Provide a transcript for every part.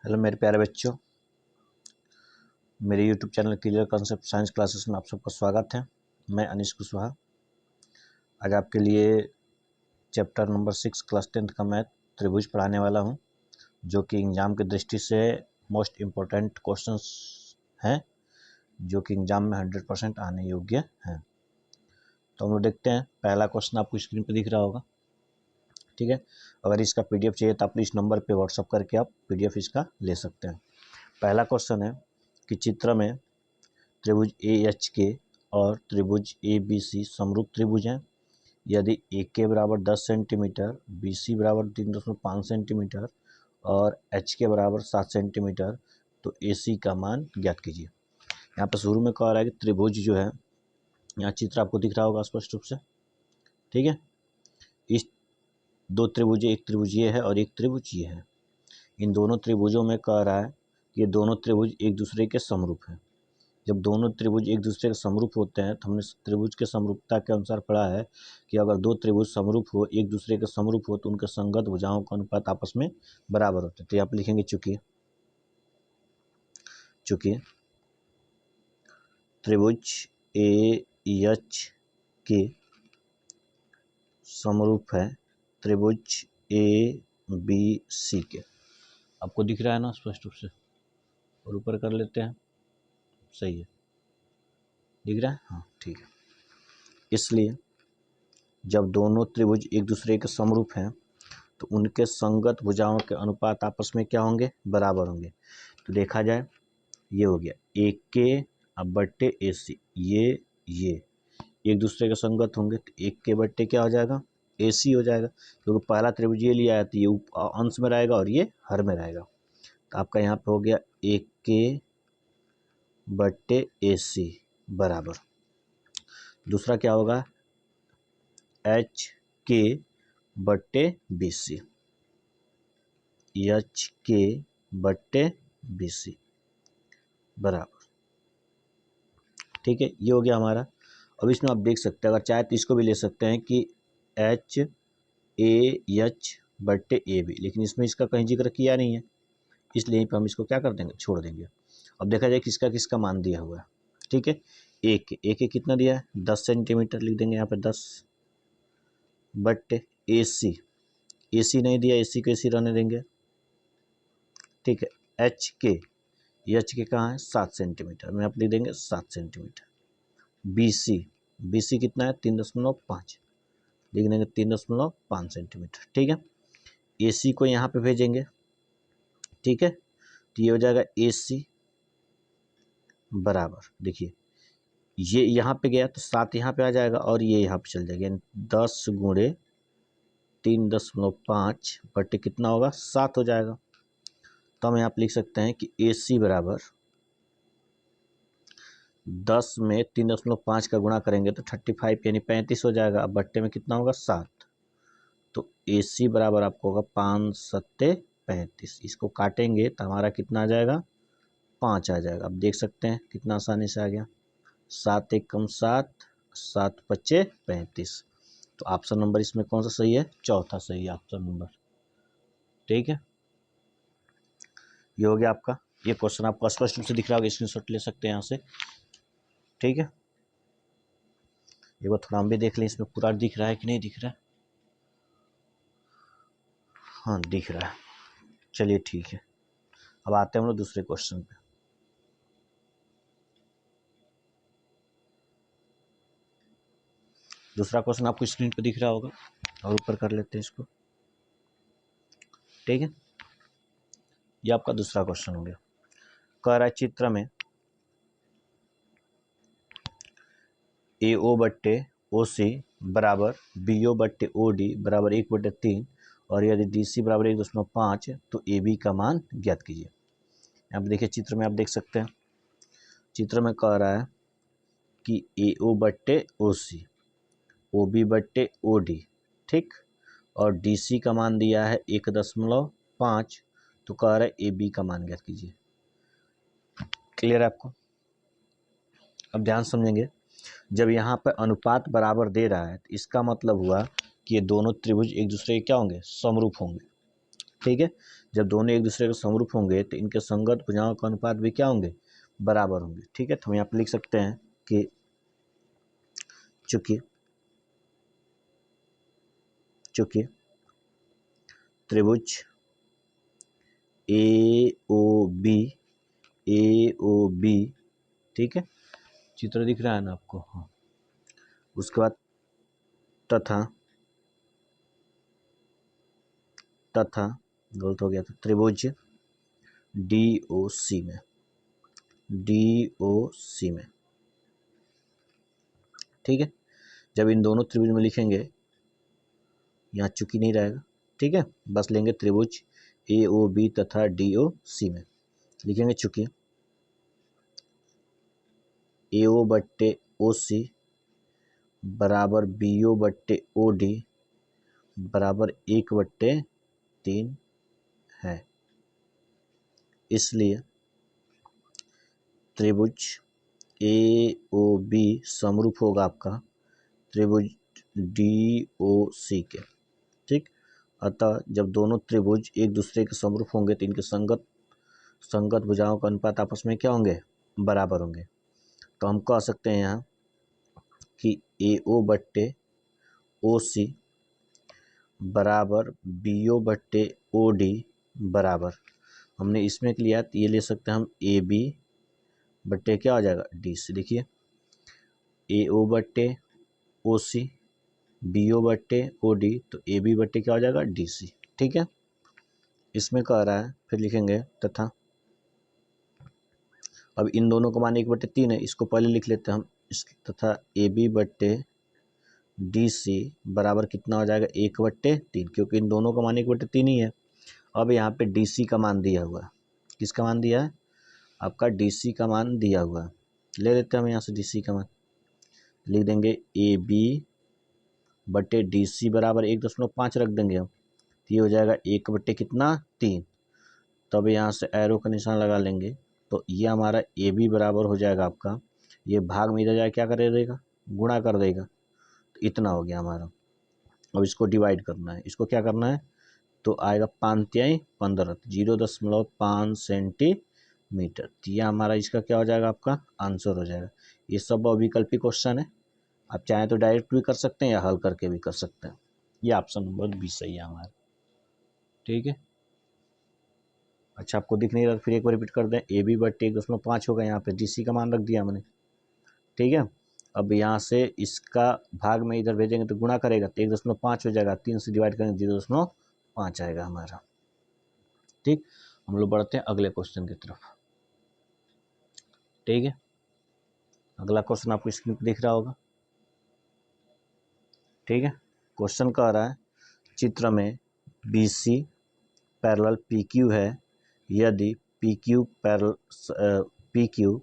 Hello मेरे प्यारे बच्चों, मेरे YouTube channel clear concept science classes में आप सबका स्वागत है। मैं अनीश कुशवाहा आज आपके लिए चैप्टर नंबर 6 क्लास 10th का मैथ त्रिभुज पढ़ाने वाला हूं, जो कि एग्ज़ाम की दृष्टि से मोस्ट इम्पोर्टेंट क्वेश्चंस हैं, जो कि एग्ज़ाम में 100% आने योग्य हैं। तो हम लोग देखते हैं। पहला क्वेश्चन आपको स्क्रीन पर दिख रहा होगा, ठीक है। अगर इसका PDF चाहिए तो आप इस नंबर पर व्हाट्सअप करके आप PDF इसका ले सकते हैं। पहला क्वेश्चन है कि चित्र में त्रिभुज AHK और त्रिभुज ABC समरूप त्रिभुज हैं। यदि AK बराबर 10 सेंटीमीटर, BC बराबर 3.5 सेंटीमीटर और HK बराबर 7 सेंटीमीटर, तो AC का मान ज्ञात कीजिए। यहाँ पर शुरू में कह रहा है कि त्रिभुज जो है, यहाँ चित्र आपको दिख रहा होगा स्पष्ट रूप से, ठीक है। इस दो त्रिभुज, एक त्रिभुज ये है और एक त्रिभुज ये है। इन दोनों त्रिभुजों में कह रहा है कि ये दोनों त्रिभुज एक दूसरे के समरूप हैं। जब दोनों त्रिभुज एक दूसरे के समरूप होते हैं तो हमने त्रिभुज के समरूपता के अनुसार पढ़ा है कि अगर दो त्रिभुज समरूप हो, एक दूसरे के समरूप हो, तो उनके संगत भुजाओं का अनुपात आपस में बराबर होता है। तो यहाँ पर लिखेंगे चूंकि त्रिभुज AH के समरूप है त्रिभुज ABC के। आपको दिख रहा है ना स्पष्ट रूप से, और ऊपर कर लेते हैं, सही है, दिख रहा है, हाँ ठीक है। इसलिए जब दोनों त्रिभुज एक दूसरे के समरूप हैं तो उनके संगत भुजाओं के अनुपात आपस में क्या होंगे, बराबर होंगे। तो देखा जाए, ये हो गया AK अब बट्टे AC, ये एक दूसरे के संगत होंगे तो AK बट्टे क्या हो जाएगा, AC हो जाएगा, क्योंकि पहला त्रिभुज ये लिया है तो ये अंश में रहेगा और ये हर में रहेगा। तो आपका यहाँ पे हो गया AK बट्टे AC बराबर, दूसरा क्या होगा, HK बट्टे BC, HK बट्टे BC बराबर, ठीक है। ये हो गया हमारा। अब इसमें आप देख सकते हैं, अगर चाहे तो इसको भी ले सकते हैं कि HAH बट्टे AB, लेकिन इसमें इसका कहीं जिक्र किया नहीं है, इसलिए यहीं पर हम इसको क्या कर देंगे, छोड़ देंगे। अब देखा जाए किसका किसका मान दिया हुआ है, ठीक है। AK कितना दिया है, 10 सेंटीमीटर, लिख देंगे यहाँ पे 10 बट्टे AC नहीं दिया, AC को AC रहने देंगे, ठीक है। HK कहाँ है, 7 सेंटीमीटर, में आप लिख देंगे 7 सेंटीमीटर। BC कितना है, 3.5, लिख देंगे 3.5 सेंटीमीटर, ठीक है। AC को यहाँ पे भेजेंगे, ठीक है, तो ये हो जाएगा AC बराबर, देखिए ये यहाँ पे गया तो 7 यहाँ पे आ जाएगा और ये यहाँ पे चल जाएगा, 10 गुणे 3.5 बट्टे कितना होगा, 7 हो जाएगा। तो हम यहाँ पे लिख सकते हैं कि AC बराबर 10 में 3.5 का गुणा करेंगे तो 35 यानी 35 हो जाएगा। अब बट्टे में कितना होगा, 7, तो AC बराबर आपको होगा 5 सत्ते 35। इसको काटेंगे तो हमारा कितना आ जाएगा, 5 आ जाएगा। अब देख सकते हैं कितना आसानी से आ गया, 7 एक कम 7, 7 पच्चे 35। तो ऑप्शन नंबर इसमें कौन सा सही है, चौथा सही है ऑप्शन नंबर, ठीक है। ये हो गया आपका। ये क्वेश्चन आपको स्पष्ट रूप से दिख रहा होगा, स्क्रीनशॉट ले सकते हैं यहाँ से, ठीक है। ये वो थोड़ा हम भी देख लें इसमें पूरा दिख रहा है कि नहीं दिख रहा है, हाँ दिख रहा है, चलिए ठीक है। अब आते हैं हम लोग दूसरे क्वेश्चन पे। दूसरा क्वेश्चन आपको स्क्रीन पे दिख रहा होगा, और ऊपर कर लेते हैं इसको, ठीक है। ये आपका दूसरा क्वेश्चन हो गया। कह रहा है चित्र में AO बट्टे OC बराबर BO बट्टे OD बराबर 1/3 और यदि DC बराबर 1.5 तो AB का मान ज्ञात कीजिए। यहाँ पे देखिए चित्र में आप देख सकते हैं, चित्र में कह रहा है कि AO बट्टे OC, OB बट्टे OD, ठीक, और DC का मान दिया है 1.5, तो कह रहा है AB का मान ज्ञात कीजिए। क्लियर है आपको? अब ध्यान समझेंगे, जब यहाँ पर अनुपात बराबर दे रहा है तो इसका मतलब हुआ कि ये दोनों त्रिभुज एक दूसरे के क्या होंगे, समरूप होंगे। ठीक है। जब दोनों एक दूसरे के समरूप होंगे तो इनके संगत भुजाओं का अनुपात भी क्या होंगे, बराबर होंगे। ठीक है, तो हम यहाँ पे लिख सकते हैं कि चूंकि त्रिभुज ए ओ बी, ठीक है, चित्र दिख रहा है ना आपको, हाँ। उसके बाद तथा गलत हो गया था, त्रिभुज DOC में, ठीक है। जब इन दोनों त्रिभुज में लिखेंगे, यहाँ चूंकि नहीं रहेगा, ठीक है, बस लेंगे त्रिभुज AOB तथा DOC में लिखेंगे चूंकि AO बट्टे OC बराबर BO बट्टे OD बराबर 1/3 है, इसलिए त्रिभुज AOB समरूप होगा आपका त्रिभुज DOC के, ठीक। अतः जब दोनों त्रिभुज एक दूसरे के समरूप होंगे तो इनके संगत भुजाओं का अनुपात आपस में क्या होंगे, बराबर होंगे। तो हम कह सकते हैं यहाँ कि AO बट्टे OC बराबर BO बट्टे OD बराबर, हमने इसमें लिया तो ये ले सकते हैं हम AB बट्टे क्या हो जाएगा DC। देखिए AO बट्टे OC BO बट्टे OD, तो AB बट्टे क्या हो जाएगा DC, ठीक है। इसमें कह रहा है, फिर लिखेंगे तथा, अब इन दोनों का मान 1/3 है, इसको पहले लिख लेते हैं हम, तथा AB बट्टे DC बराबर कितना हो जाएगा 1/3, क्योंकि इन दोनों का मान 1/3 ही है। अब यहाँ पे DC का मान दिया हुआ है, किसका मान दिया है, आपका DC का मान दिया हुआ है। ले लेते हैं हम यहाँ से DC का मान, लिख देंगे AB बट्टे DC बराबर 1.5 रख देंगे हम, तो ये हो जाएगा 1/3। तब यहाँ से एरो का निशान लगा लेंगे, तो ये हमारा AB बराबर हो जाएगा आपका, ये भाग में इधर जाए क्या कर देगा, गुणा कर देगा, तो इतना हो गया हमारा। अब इसको डिवाइड करना है, इसको क्या करना है, तो आएगा 5×15, 0.5 सेंटीमीटर, तो यह हमारा इसका क्या हो जाएगा, आपका आंसर हो जाएगा। ये सब अविकल्पी क्वेश्चन है, आप चाहें तो डायरेक्ट भी कर सकते हैं या हल करके भी कर सकते हैं। ये ऑप्शन नंबर 20 सही है हमारा, ठीक है। अच्छा, आपको दिख नहीं रहा, फिर एक बार रिपीट कर दें, AB बट्टे 1.5 होगा, यहाँ पे DC का मान रख दिया हमने, ठीक है। अब यहाँ से इसका भाग में इधर भेजेंगे तो गुणा करेगा तो 1.5 हो जाएगा, 3 से डिवाइड करेंगे 0.5 आएगा हमारा, ठीक। हम लोग बढ़ते हैं अगले क्वेश्चन की तरफ, ठीक है। अगला क्वेश्चन आपको स्क्रीन पर दिख रहा होगा, ठीक है। क्वेश्चन कह रहा है चित्र में BC पैरेलल PQ है, यदि PQ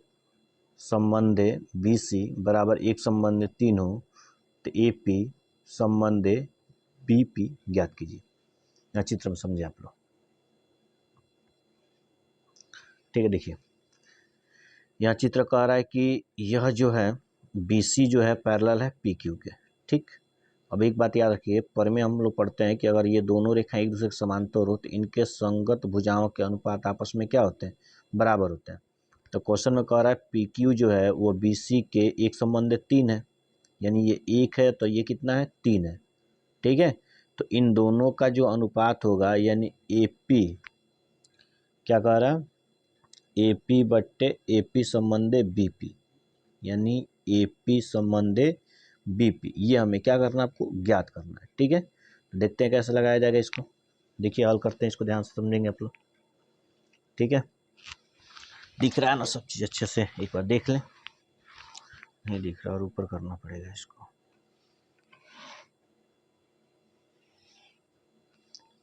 संबंधे BC बराबर 1 संबंधे 3 हो तो AP संबंधे BP ज्ञात कीजिए। यहाँ चित्र में समझे आप लोग, ठीक है। देखिए यहाँ चित्र कह रहा है कि यह जो है BC जो है पैरेलल है PQ के, ठीक। अब एक बात याद रखिए, पर में हम लोग पढ़ते हैं कि अगर ये दोनों रेखाएं एक दूसरे के समांतर हो तो इनके संगत भुजाओं के अनुपात आपस में क्या होते हैं, बराबर होते हैं। तो क्वेश्चन में कह रहा है PQ जो है वो BC के 1 संबंधे 3 है, यानी ये 1 है तो ये कितना है 3 है, ठीक है। तो इन दोनों का जो अनुपात होगा यानी AP, क्या कह रहा है, AP बट्टे AP संबंधे BP, यानी AP संबंधे BP, ये हमें क्या करना है, आपको ज्ञात करना है, ठीक है। देखते हैं कैसे लगाया जाएगा इसको, देखिए हल करते हैं इसको, ध्यान से समझेंगे आप लोग, ठीक है। दिख रहा है ना सब चीज़ अच्छे से, एक बार देख लें, नहीं दिख रहा और ऊपर करना पड़ेगा इसको,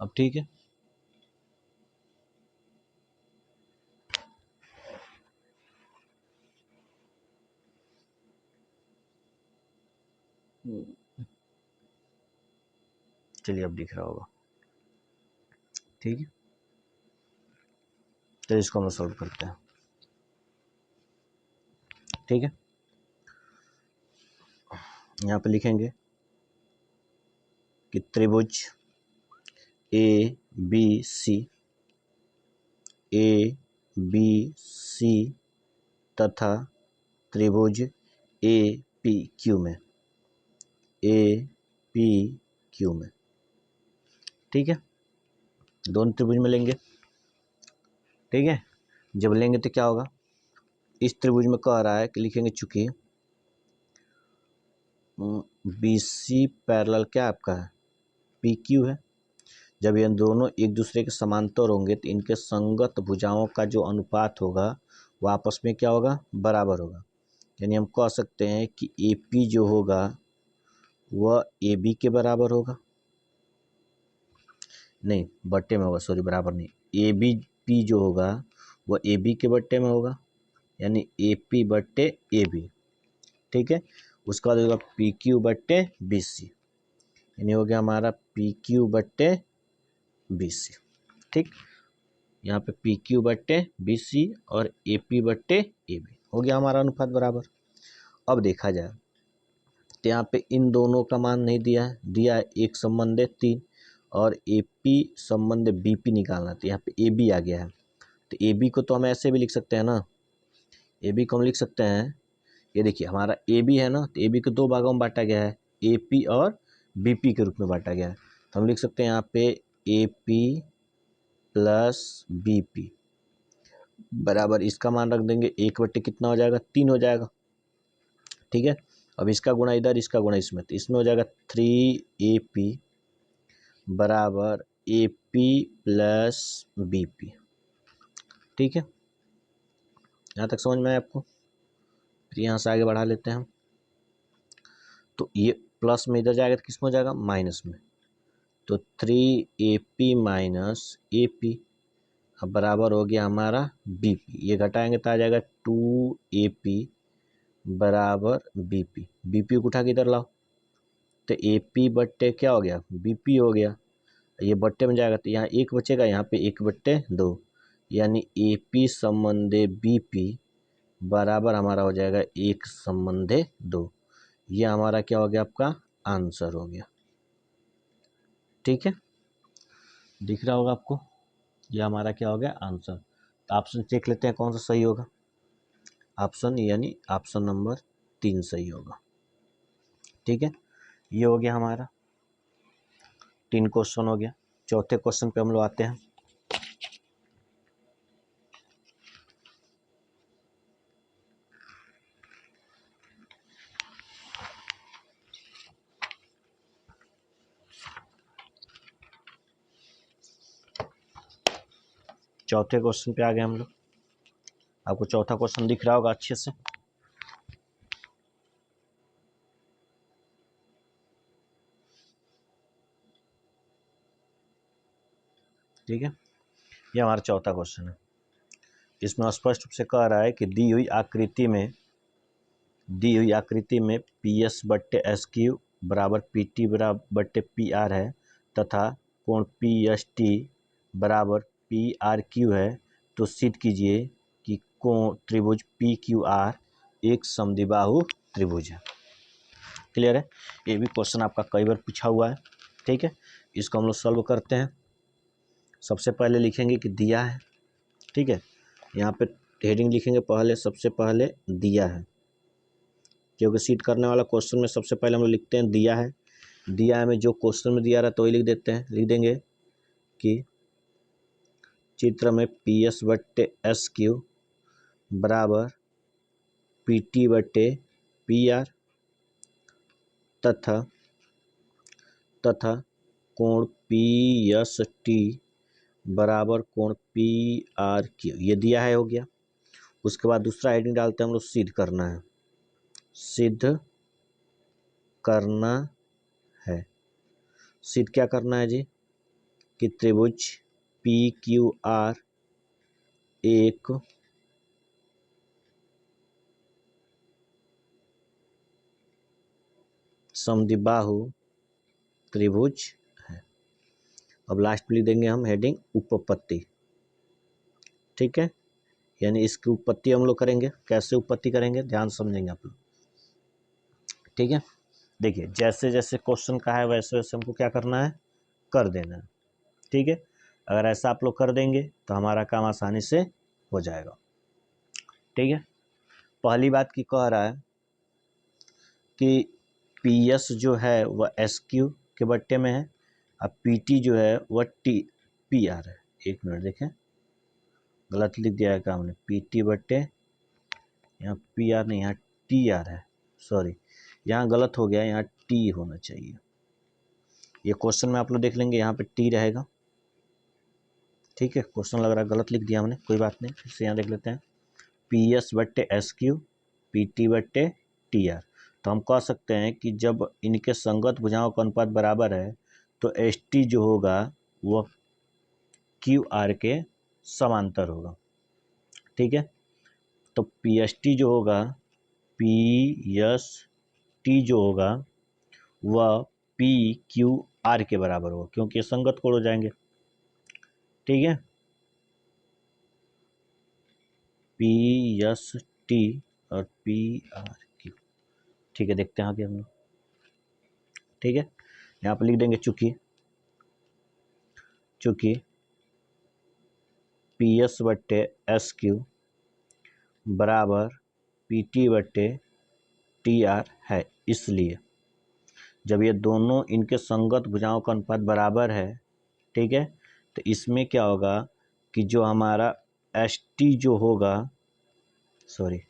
अब ठीक है। चलिए अब दिख रहा होगा, ठीक है। तो इसको हम सॉल्व करते हैं, ठीक है। यहाँ पे लिखेंगे कि त्रिभुज A B C, A B C तथा त्रिभुज ए पी क्यू में, ए पी क्यू में। ठीक है, दोनों त्रिभुज में लेंगे। ठीक है, जब लेंगे तो क्या होगा, इस त्रिभुज में कह रहा है कि लिखेंगे चूंकि बी सी पैरेलल क्या आपका है, पी क्यू है। जब ये दोनों एक दूसरे के समांतर होंगे तो इनके संगत भुजाओं का जो अनुपात होगा वो आपस में क्या होगा, बराबर होगा। यानी हम कह सकते हैं कि ए पी जो होगा वह ए बी के बराबर होगा, नहीं बट्टे में होगा, सॉरी बराबर नहीं, ए बी पी जो होगा वह ए बी के बट्टे में होगा, यानी ए पी बट्टे ए बी। ठीक है, उसका बाद होगा पी क्यू बट्टे बी सी, यानी हो गया हमारा पी क्यू बट्टे बी सी। ठीक, यहाँ पे पी क्यू बट्टे बी सी और ए पी बट्टे ए बी हो गया हमारा अनुपात बराबर। अब देखा जाए तो यहाँ पे इन दोनों का मान नहीं दिया है, दिया है एक संबंध 3 और ए पी संबंध बी पी निकालना, तो यहाँ पे ए बी आ गया है। तो ए बी को तो हम ऐसे भी लिख सकते हैं ना, ए बी को हम लिख सकते हैं, ये देखिए हमारा ए बी है ना, तो ए बी को 2 भागों में बांटा गया है, ए पी और बी पी के रूप में बांटा गया है। तो हम लिख सकते हैं यहाँ पे A P plus B P बराबर, इसका मान रख देंगे 1/, कितना हो जाएगा, 3 हो जाएगा। ठीक है, अब इसका गुणा इधर, इसका गुणा इसमें, तो इसमें हो जाएगा 3AP बराबर AP प्लस BP। ठीक है, यहाँ तक समझ में आया आपको। फिर यहाँ से आगे बढ़ा लेते हैं हम, तो ये प्लस में इधर जाएगा तो किस में हो जाएगा, माइनस में, तो 3AP माइनस AP अब बराबर हो गया हमारा BP। ये घटाएंगे तो आ जाएगा 2AP बराबर BP। BP को उठा के इधर लाओ तो AP बट्टे क्या हो गया, BP हो गया। ये बट्टे में जाएगा तो यहाँ 1 बचेगा, यहाँ पे 1/2, यानी AP संबंधे BP बराबर हमारा हो जाएगा 1 संबंधे 2। ये हमारा क्या हो गया, आपका आंसर हो गया। ठीक है, दिख रहा होगा आपको, ये हमारा क्या हो गया, आंसर। तो ऑप्शन चेक लेते हैं कौन सा सही होगा। ऑप्शन यानी ऑप्शन नंबर 3 सही होगा। ठीक है, ये हो गया हमारा 3 क्वेश्चन हो गया। चौथे क्वेश्चन पे हम लोग आते हैं। चौथे क्वेश्चन पे आ गए हम लोग। आपको चौथा क्वेश्चन दिख रहा होगा अच्छे से। ठीक है, ये हमारा चौथा क्वेश्चन है। इसमें स्पष्ट रूप से कह रहा है कि दी हुई आकृति में पी एस बट्टे एस क्यू बराबर पी टी बराबर बट्टे पी आर है तथा कोण पी एस टी बराबर पी आर क्यू है, तो सिद्ध कीजिए कि कोण त्रिभुज पी क्यू आर एक समद्विबाहु त्रिभुज है। क्लियर है, ये भी क्वेश्चन आपका कई बार पूछा हुआ है। ठीक है, इसको हम लोग सॉल्व करते हैं। सबसे पहले लिखेंगे कि दिया है। ठीक है, यहाँ पे हेडिंग लिखेंगे पहले, सबसे पहले दिया है, क्योंकि सीट करने वाला क्वेश्चन में सबसे पहले हम लोग लिखते हैं दिया है। दिया है में जो क्वेश्चन में दिया रहा तो वही लिख देते हैं, लिख देंगे कि चित्र में पी एस बट्टे एस क्यू बराबर पी टी बट्टे पी आर तथा कोण पी एस टी बराबर कोण पी आर क्यू, ये दिया है, हो गया। उसके बाद दूसरा हेडिंग डालते हैं हम लोग, सिद्ध करना है। सिद्ध करना है, सिद्ध क्या करना है जी, कि त्रिभुज पी क्यू आर एक समद्विबाहु त्रिभुज है। अब लास्ट में लिख देंगे हम हेडिंग उपपत्ति। ठीक है, यानी इसकी उत्पत्ति हम लोग करेंगे। कैसे उत्पत्ति करेंगे, ध्यान समझेंगे आप लोग। ठीक है, देखिए जैसे जैसे क्वेश्चन का है वैसे वैसे हमको क्या करना है, कर देना है। ठीक है, अगर ऐसा आप लोग कर देंगे तो हमारा काम आसानी से हो जाएगा। ठीक है, पहली बात की कह रहा है कि पी एस जो है वह एस क्यू के बट्टे में है, अब पी टी जो है वह टी पी आर है। एक मिनट देखें, गलत लिख दिया है काम ने, पी टी बट्टे, यहाँ पी आर नहीं, यहाँ टी आर है, सॉरी यहाँ गलत हो गया, यहाँ टी होना चाहिए। ये क्वेश्चन में आप लोग देख लेंगे, यहाँ पे टी रहेगा। ठीक है, क्वेश्चन लग रहा है गलत लिख दिया हमने, कोई बात नहीं, फिर से यहाँ देख लेते हैं। पी एस बट्टे एस क्यू, पी टी बट्टे टी आर। तो हम कह सकते हैं कि जब इनके संगत भुजाओं का अनुपात बराबर है तो एस टी जो होगा वह क्यू आर के समांतर होगा। ठीक है, तो पी एस टी जो होगा, पी एस टी जो होगा वह पी क्यू आर के बराबर होगा, क्योंकि ये संगत कोण हो जाएंगे। ठीक है, पी एस टी और पी आर क्यू। ठीक है, देखते हैं आगे हम लोग। ठीक है, यहाँ पर लिख देंगे चूंकि पी एस बट्टे एस क्यू बराबर पी टी बट्टे टी आर है, इसलिए जब ये दोनों इनके संगत भुजाओं का अनुपात बराबर है, ठीक है, तो इसमें क्या होगा कि जो हमारा एस टी जो होगा, सॉरी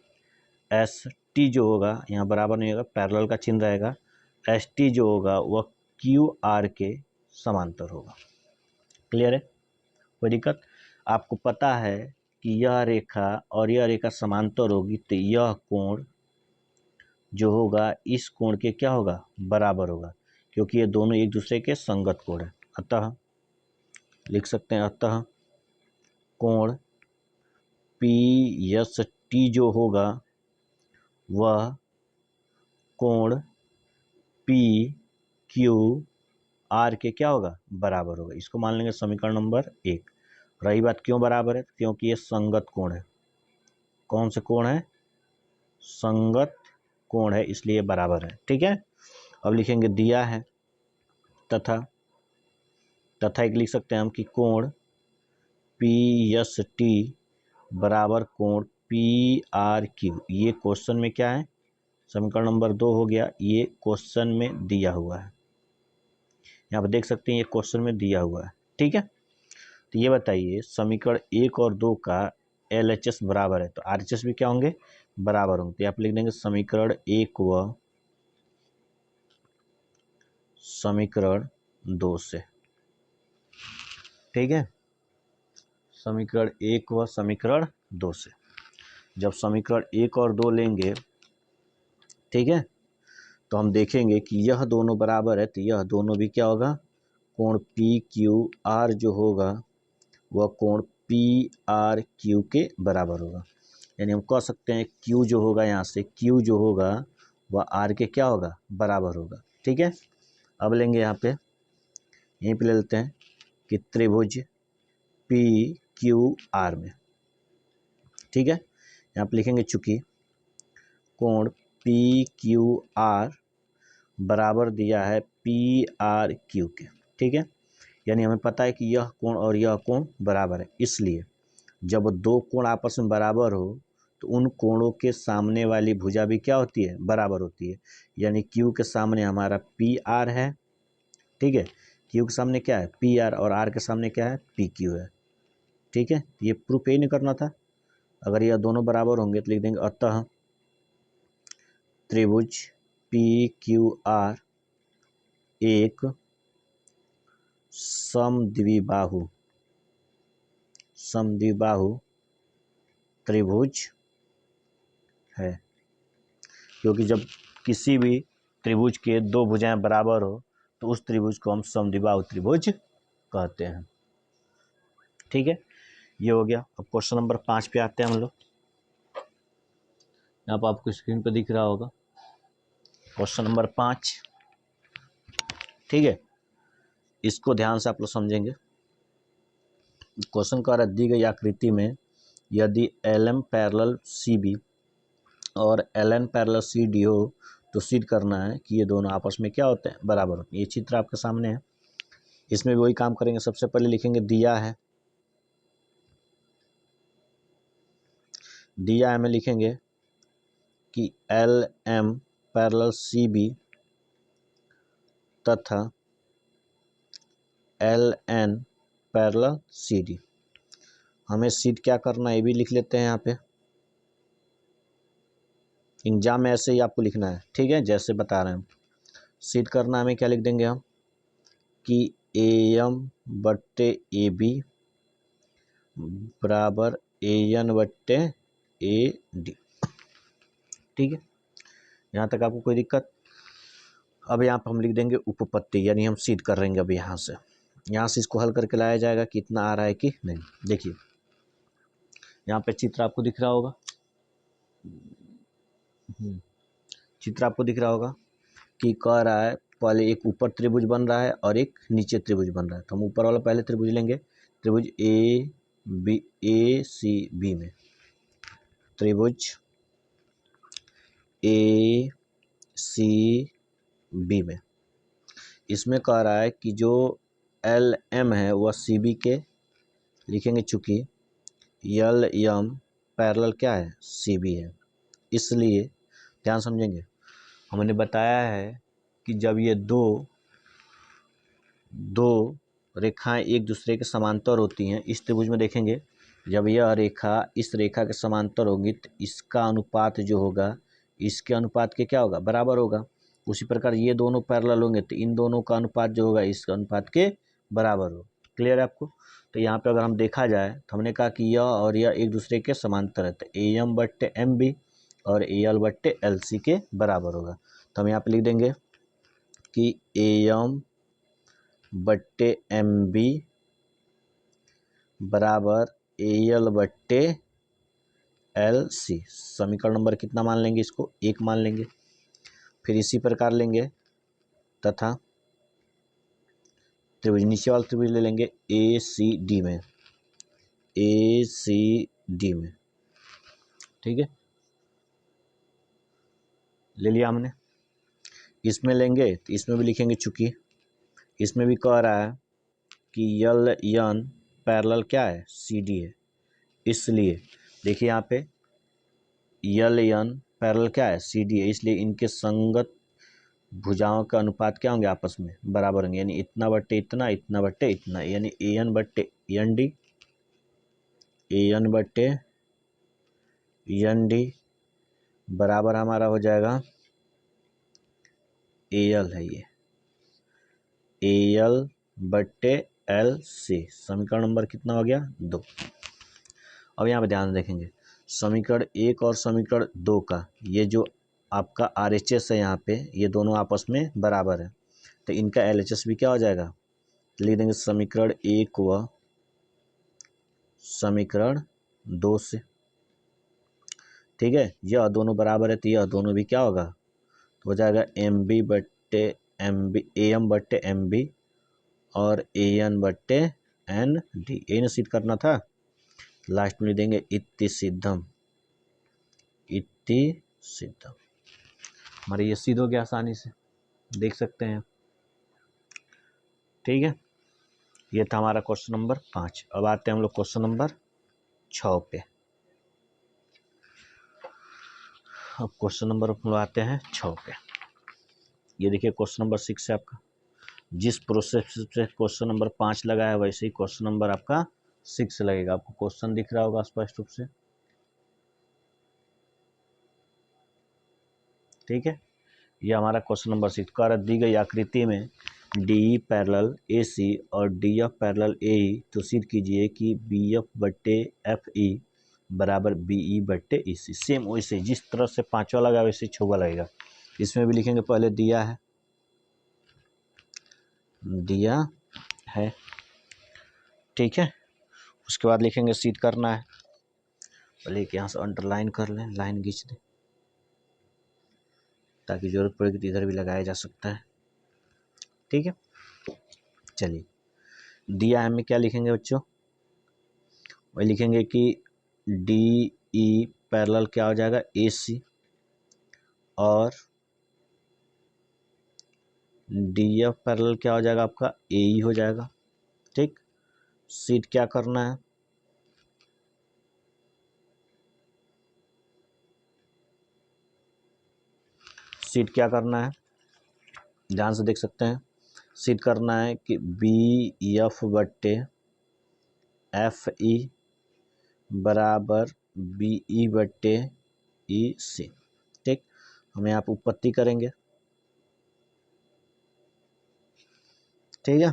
एस टी जो होगा, यहाँ बराबर नहीं होगा, पैरेलल का चिन्ह रहेगा, एस टी जो होगा वह क्यू आर के समांतर होगा। क्लियर है, कोई दिक्कत? आपको पता है कि यह रेखा और यह रेखा समांतर होगी, तो यह कोण जो होगा इस कोण के क्या होगा, बराबर होगा, क्योंकि ये दोनों एक दूसरे के संगत कोण है। अतः लिख सकते हैं, अतः कोण पी एस टी जो होगा वह कोण पी क्यू आर के क्या होगा, बराबर होगा। इसको मान लेंगे समीकरण नंबर 1। रही बात क्यों बराबर है, क्योंकि ये संगत कोण है। कौन से कोण है, संगत कोण है, इसलिए बराबर है। ठीक है, अब लिखेंगे दिया है तथा एक लिख सकते हैं हम कि कोण पी एस टी बराबर कोण पी आर क्यू। ये क्वेश्चन में क्या है, समीकरण नंबर 2 हो गया, ये क्वेश्चन में दिया हुआ है, यहाँ पर देख सकते हैं ये क्वेश्चन में दिया हुआ है। ठीक है, तो ये बताइए समीकरण 1 और 2 का LHS बराबर है, तो RHS भी क्या होंगे, बराबर होंगे। तो यहाँ पर लिख देंगे समीकरण 1 व समीकरण 2 से। ठीक है, समीकरण 1 व समीकरण 2 से जब समीकरण 1 और 2 लेंगे, ठीक है, तो हम देखेंगे कि यह दोनों बराबर है, तो यह दोनों भी क्या होगा, कोण पी क्यू आर जो होगा वह कोण पी आर क्यू के बराबर होगा। यानी हम कह सकते हैं क्यू जो होगा, यहाँ से क्यू जो होगा वह आर के क्या होगा, बराबर होगा। ठीक है, अब लेंगे यहाँ पे, यहीं पे ले लेते हैं कि त्रिभुज पी क्यू आर में, ठीक है, यहाँ पे लिखेंगे चूंकि कोण पी क्यू आर बराबर दिया है पी आर क्यू के। ठीक है, यानी हमें पता है कि यह कोण और यह कोण बराबर है, इसलिए जब दो कोण आपस में बराबर हो तो उन कोणों के सामने वाली भुजा भी क्या होती है, बराबर होती है। यानी Q के सामने हमारा पी आर है, ठीक है, Q के सामने क्या है, पी आर, और R के सामने क्या है, पी क्यू है। ठीक है, ये प्रूफ ही नहीं करना था। अगर यह दोनों बराबर होंगे तो लिख देंगे अतः त्रिभुज पी क्यू आर एक समद्विबाहु त्रिभुज है। क्योंकि जब किसी भी त्रिभुज के दो भुजाएं बराबर हो तो उस त्रिभुज को हम समद्विबाहु त्रिभुज कहते हैं। ठीक है, ये हो गया। अब क्वेश्चन नंबर 5 पे आते हैं हम लोग। यहाँ पर आपको स्क्रीन पर दिख रहा होगा क्वेश्चन नंबर 5। ठीक है, इसको ध्यान से आप लोग समझेंगे। क्वेश्चन का दी गई आकृति में यदि LM पैरेलल CB और LN पैरेलल CD हो तो सिद्ध करना है कि ये दोनों आपस में क्या होते हैं, बराबर होते हैं। ये चित्र आपके सामने है, इसमें भी वही काम करेंगे। सबसे पहले लिखेंगे दिया है, दिया है में लिखेंगे कि L M parallel C B तथा L N parallel C D. हमें सीट क्या करना है ये भी लिख लेते हैं यहाँ पे, एग्जाम में ऐसे ही आपको लिखना है, ठीक है, जैसे बता रहे हैं। सीट करना हमें क्या लिख देंगे हम कि ए एम बट्टे ए बी बराबर ए एन बट्टे ए डी। ठीक है, यहाँ तक आपको कोई दिक्कत? अब यहाँ पर हम लिख देंगे उपपत्ति, यानी हम सीट कर रहेंगे। अब यहाँ से इसको हल करके लाया जाएगा कि इतना आ रहा है कि नहीं। देखिए यहाँ पे चित्र आपको दिख रहा होगा, चित्र आपको दिख रहा होगा कि कह रहा है पहले एक ऊपर त्रिभुज बन रहा है और एक नीचे त्रिभुज बन रहा है। तो हम ऊपर वाला पहले त्रिभुज लेंगे, त्रिभुज ए सी बी में, त्रिभुज ए सी बी में इसमें कह रहा है कि जो एल एम है वह सी बी के लिखेंगे, चूँकि एल एम पैरेलल क्या है सी बी है। इसलिए ध्यान समझेंगे, हमने बताया है कि जब ये दो रेखाएं एक दूसरे के समांतर होती हैं, इस त्रिभुज में देखेंगे जब यह रेखा इस रेखा के समांतर होगी तो इसका अनुपात जो होगा इसके अनुपात के क्या होगा, बराबर होगा। उसी प्रकार ये दोनों पैरेलल होंगे तो इन दोनों का अनुपात जो होगा इसका अनुपात के बराबर हो। क्लियर है आपको? तो यहाँ पे अगर हम देखा जाए तो हमने कहा कि यह और यह एक दूसरे के समांतर है, तो ए एम बट्टे एम बी और ए एल बट्टे एल सी के बराबर होगा। तो हम यहाँ पे लिख देंगे कि ए एम बट्टे एम बी बराबर ए एल बट्टे एल सी। समीकरण नंबर कितना मान लेंगे, इसको 1 मान लेंगे। फिर इसी प्रकार लेंगे तथा त्रिभुज नीचे वाला त्रिभुज ले लेंगे ए सी डी में, ए सी डी में, ठीक है, ले लिया हमने। इसमें लेंगे तो इसमें भी लिखेंगे, चूँकि इसमें भी कह रहा है कि एल एन पैरेलल क्या है सी डी है, इसलिए देखिए यहाँ पे एल एन पैरेलल क्या है सी डी है, इसलिए इनके संगत भुजाओं का अनुपात क्या होंगे, आपस में बराबर होंगे, यानी इतना बट्टे इतना, इतना बट्टे इतना, यानी ए एन बट्टे एन डी, ए एन बट्टे एन डी बराबर हमारा हो जाएगा ए एल है ये, ए एल बट्टे एल सी। समीकरण नंबर कितना हो गया 2। अब यहाँ पे ध्यान देखेंगे समीकरण 1 और समीकरण 2 का ये जो आपका आर एच एस है यहाँ पे, ये दोनों आपस में बराबर है, तो इनका एल एच एस भी क्या हो जाएगा, लिख देंगे समीकरण 1 व समीकरण 2 से। ठीक है, यह दोनों बराबर है तो यह दोनों भी क्या होगा, तो हो जाएगा एम बी बट्टे एम बी, ए एम बट्टे एम बी और ए एन बट्टे एन डी। ए ने सिद्ध करना था, लास्ट में देंगे इति सिद्धम, इति सिद्धम। हमारे ये सिद्ध हो गया आसानी से, देख सकते हैं। ठीक है, ये था हमारा क्वेश्चन नंबर 5। अब आते हैं हम लोग क्वेश्चन नंबर 6 पे। अब क्वेश्चन नंबर हम लोग आते हैं 6 पे। ये देखिए क्वेश्चन नंबर 6 है आपका, जिस प्रोसेस से क्वेश्चन नंबर 5 लगा है वैसे ही क्वेश्चन नंबर आपका 6 लगेगा। आपको क्वेश्चन दिख रहा होगा स्पष्ट रूप से, ठीक है। ये हमारा क्वेश्चन नंबर 6 का दी गई आकृति में डी पैरेलल ए सी और डी एफ पैरेलल ए ई, तो सिद्ध कीजिए कि बी एफ बट्टे एफ ई बराबर बी ई बट्टे ई सी। सेम वैसे जिस तरह से 5वां लगा वैसे 6वां लगेगा। इसमें भी लिखेंगे, पहले दिया है, दिया है, ठीक है। उसके बाद लिखेंगे सिद्ध करना है, पहले यहाँ से अंडरलाइन कर लें, लाइन खींच दें ताकि जरूरत पड़ेगी तो इधर भी लगाया जा सकता है, ठीक है। चलिए, दिया है में क्या लिखेंगे बच्चों, वही लिखेंगे कि डी ई पैरेलल क्या हो जाएगा ए सी और डी एफ पैरेलल क्या हो जाएगा आपका ए ई हो जाएगा। ठीक, सीट क्या करना है, सीट क्या करना है, ध्यान से देख सकते हैं। सीट करना है कि बी एफ बट्टे एफ ई बराबर बी ई बट्टे ई सी। ठीक, हम यहाँ पे उत्पत्ति करेंगे। ठीक है,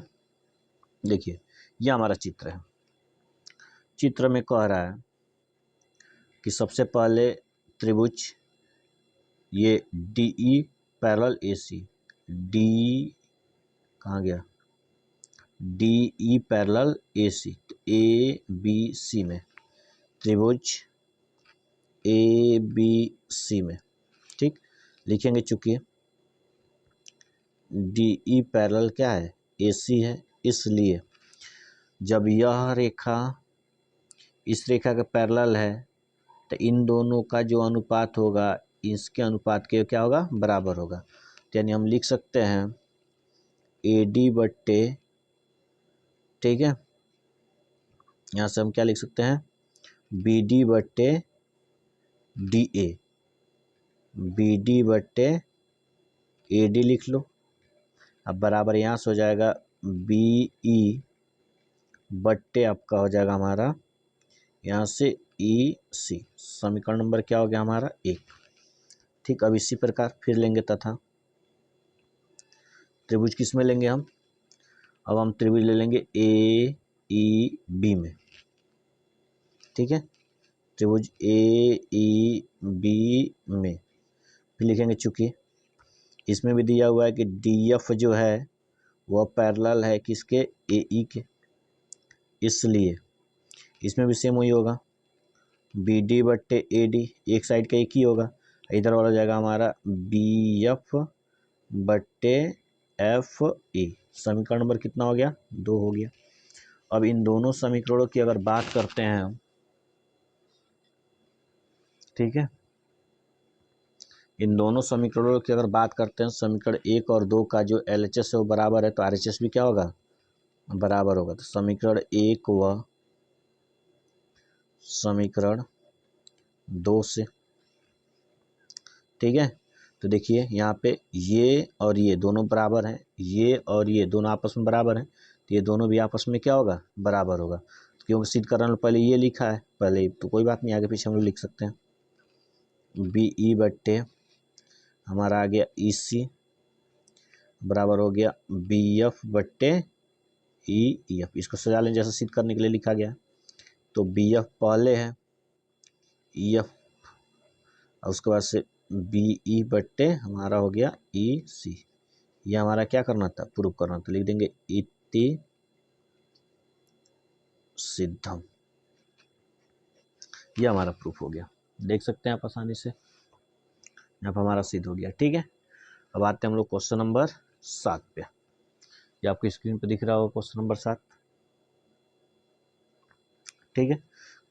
देखिए यह हमारा चित्र है। चित्र में कह रहा है कि सबसे पहले त्रिभुज ये D E parallel A C, D कहाँ गया, डी ई पैरेलल ए सी, तो ए बी सी में त्रिभुज ए बी सी में। ठीक, लिखेंगे चूंकि डी ई पैरेलल क्या है, ए सी है, इसलिए जब यह रेखा इस रेखा के पैरेलल है तो इन दोनों का जो अनुपात होगा इसके अनुपात के क्या होगा, बराबर होगा। तो यानी हम लिख सकते हैं ए डी बट्टे, ठीक है, यहाँ से हम क्या लिख सकते हैं, बी डी बट्टे डी ए, बी डी बट्टे ए डी लिख लो। अब बराबर यहाँ से हो जाएगा बी ई बट्टे आपका हो जाएगा हमारा यहाँ से ई सी। समीकरण नंबर क्या हो गया हमारा 1। ठीक, अब इसी प्रकार फिर लेंगे तथा त्रिभुज किस में लेंगे हम, अब हम त्रिभुज ले लेंगे ए ई बी में। ठीक है, त्रिभुज ए ई बी में फिर लिखेंगे चूंकि इसमें भी दिया हुआ है कि डी एफ जो है वह पैरेलल है किसके, ए ई के, इसलिए इसमें भी सेम वही होगा, बी डी बट्टे ए डी, एक साइड का एक ही होगा, इधर वाला हो जाएगा हमारा बी एफ बट्टे एफ ई। समीकरण नंबर कितना हो गया, 2 हो गया। अब इन दोनों समीकरणों की अगर बात करते हैं हम, ठीक है, इन दोनों समीकरणों की अगर बात करते हैं, समीकरण 1 और 2 का जो LHS है वो बराबर है, तो RHS भी क्या होगा, बराबर होगा। तो समीकरण 1 व समीकरण 2 से, ठीक है, तो देखिए यहाँ पे ये और ये दोनों बराबर हैं, ये और ये दोनों आपस में बराबर हैं, तो ये दोनों भी आपस में क्या होगा, बराबर होगा। क्योंकि सिद्ध करने पहले ये लिखा है, पहले तो कोई बात नहीं, आगे पीछे हम लोग लिख सकते हैं। बी ई बट्टे हमारा आ गया ई सी बराबर हो गया बी एफ बट्टे ई एफ। इसको सजा लें जैसे सिद्ध करने के लिए लिखा गया, तो बी एफ पहले है, ई एफ और उसके बाद से बी ई बट्टे हमारा हो गया ई सी। ये हमारा क्या करना था, प्रूफ करना था, लिख देंगे इति सिद्धम। ये हमारा प्रूफ हो गया, देख सकते हैं आप आसानी से, यहाँ पर हमारा सिद्ध हो गया। ठीक है, अब आते हैं हम लोग क्वेश्चन नंबर 7 पे। ये आपकी स्क्रीन पे दिख रहा होगा क्वेश्चन नंबर 7। ठीक है,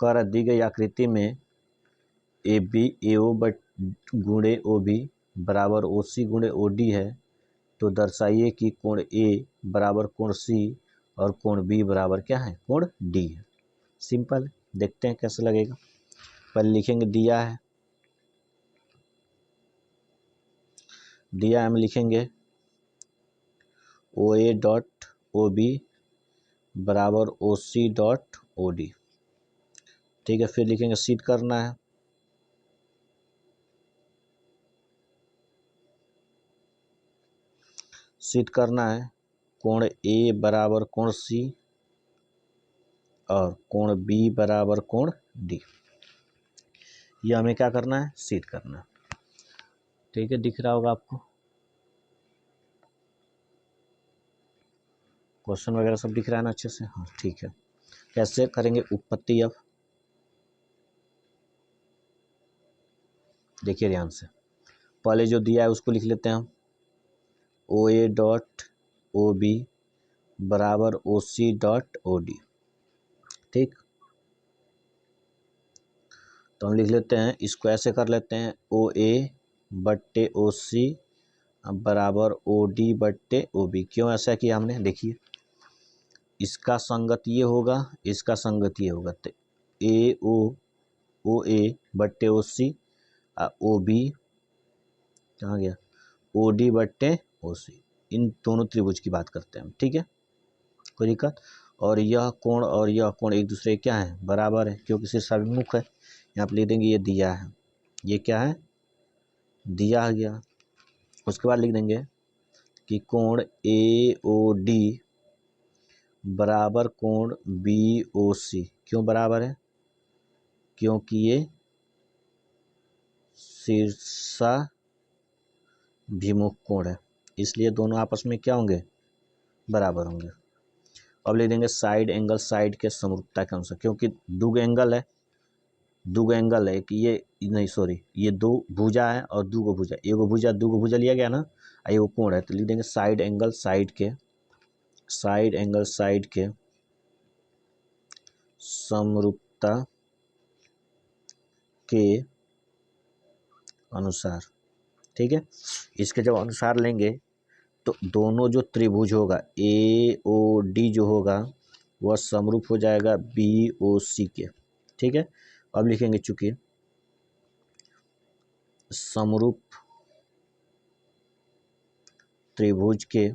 कह रहा दी गई आकृति में A B A O but गुणे ओ बी बराबर ओ सी गुणे ओ डी है, तो दर्शाइए कि कोण ए बराबर कोण सी और कोण बी बराबर क्या है, कोण डी है। सिंपल है, देखते हैं कैसे लगेगा। पहले लिखेंगे दिया है, दिया हम लिखेंगे ओ ए डॉट ओ बी बराबर ओ सी डॉट ओ डी। ठीक है, फिर लिखेंगे सिद्ध करना है, सिद्ध करना है कोण ए बराबर कोण सी और कोण बी बराबर कोण डी। ये हमें क्या करना है, सिद्ध करना है। ठीक है, दिख रहा होगा आपको, क्वेश्चन वगैरह सब दिख रहा है ना अच्छे से, हाँ ठीक है। कैसे करेंगे उत्पत्ति, अब देखिए ध्यान से, पहले जो दिया है उसको लिख लेते हैं हम, ओ ए डॉट ओ बी बराबर ओ सी डॉट ओ डी। ठीक, तो हम लिख लेते हैं, इसको ऐसे कर लेते हैं, ओ ए बट्टे ओ सी बराबर ओ डी बट्टे ओ बी। क्यों ऐसा किया हमने, देखिए इसका संगत ये होगा, इसका संगत ये होगा, तो ए ओ ए बट्टे ओ सी, ओ बी कहाँ गया, ओ डी बट्टे ओ सी। इन दोनों त्रिभुज की बात करते हैं हम, ठीक है, कोई दिक्कत। और यह कोण एक दूसरे के क्या है, बराबर है, क्योंकि शीर्षाभिमुख है। यहाँ पे लिख देंगे ये दिया है, ये क्या है, दिया गया। उसके बाद लिख देंगे कि कोण ए ओ डी बराबर कोण बी ओ सी। क्यों बराबर है, क्योंकि ये शीर्षाभिमुख कोण है, इसलिए दोनों आपस में क्या होंगे, बराबर होंगे। अब लिख देंगे साइड एंगल साइड के समरूपता के अनुसार, क्योंकि दुगो एंगल है कि ये नहीं सॉरी, ये दो भुजा है और दुगो भुजा, एगो भुजा दुगो भुजा लिया गया ना, एगो कोण है, तो लिख देंगे साइड एंगल साइड के समरूपता के अनुसार, ठीक है। इसके जब अनुसार लेंगे तो दोनों जो त्रिभुज होगा ए ओ डी जो होगा वह समरूप हो जाएगा बी ओ सी के, ठीक है। अब लिखेंगे चूंकि समरूप त्रिभुज के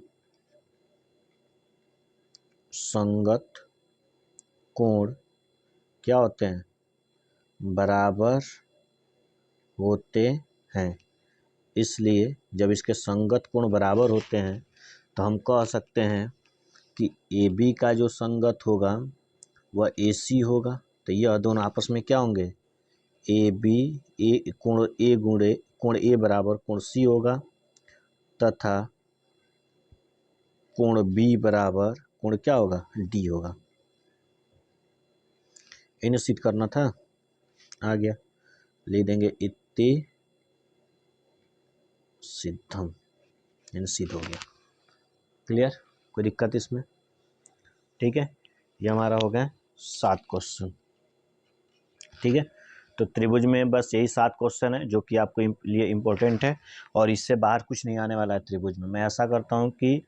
संगत कोण क्या होते हैं, बराबर होते हैं, इसलिए जब इसके संगत कोण बराबर होते हैं तो हम कह सकते हैं कि ए बी का जो संगत होगा वह ए सी होगा। तो यह दोनों आपस में क्या होंगे, ए बी ए कोण ए बराबर कोण सी होगा, तथा कोण बी बराबर कोण क्या होगा, डी होगा। इन्हें सिद्ध करना था, आ गया, ले देंगे इति सिद्धम, इन सिद्ध हो गया। क्लियर, कोई दिक्कत इसमें, ठीक है। ये हमारा हो गया 7 क्वेश्चन, ठीक है। तो त्रिभुज में बस यही 7 क्वेश्चन है जो कि आपको लिए इम्पोर्टेंट है, और इससे बाहर कुछ नहीं आने वाला है त्रिभुज में। मैं ऐसा करता हूँ कि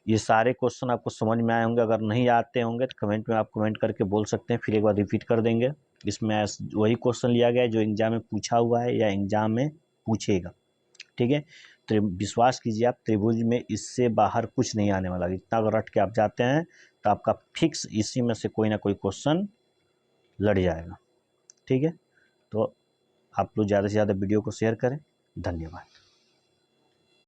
ये सारे क्वेश्चन आपको समझ में आए होंगे, अगर नहीं आते होंगे तो कमेंट में आप कमेंट करके बोल सकते हैं, फिर एक बार रिपीट कर देंगे। इसमें वही क्वेश्चन लिया गया है जो एग्जाम में पूछा हुआ है या एग्जाम में पूछेगा, ठीक है। तो विश्वास कीजिए आप, त्रिभुज में इससे बाहर कुछ नहीं आने वाला। इतना अगर रट के आप जाते हैं तो आपका फिक्स इसी में से कोई ना कोई क्वेश्चन लड़ जाएगा, ठीक है। तो आप लोग ज़्यादा से ज़्यादा वीडियो को शेयर करें, धन्यवाद।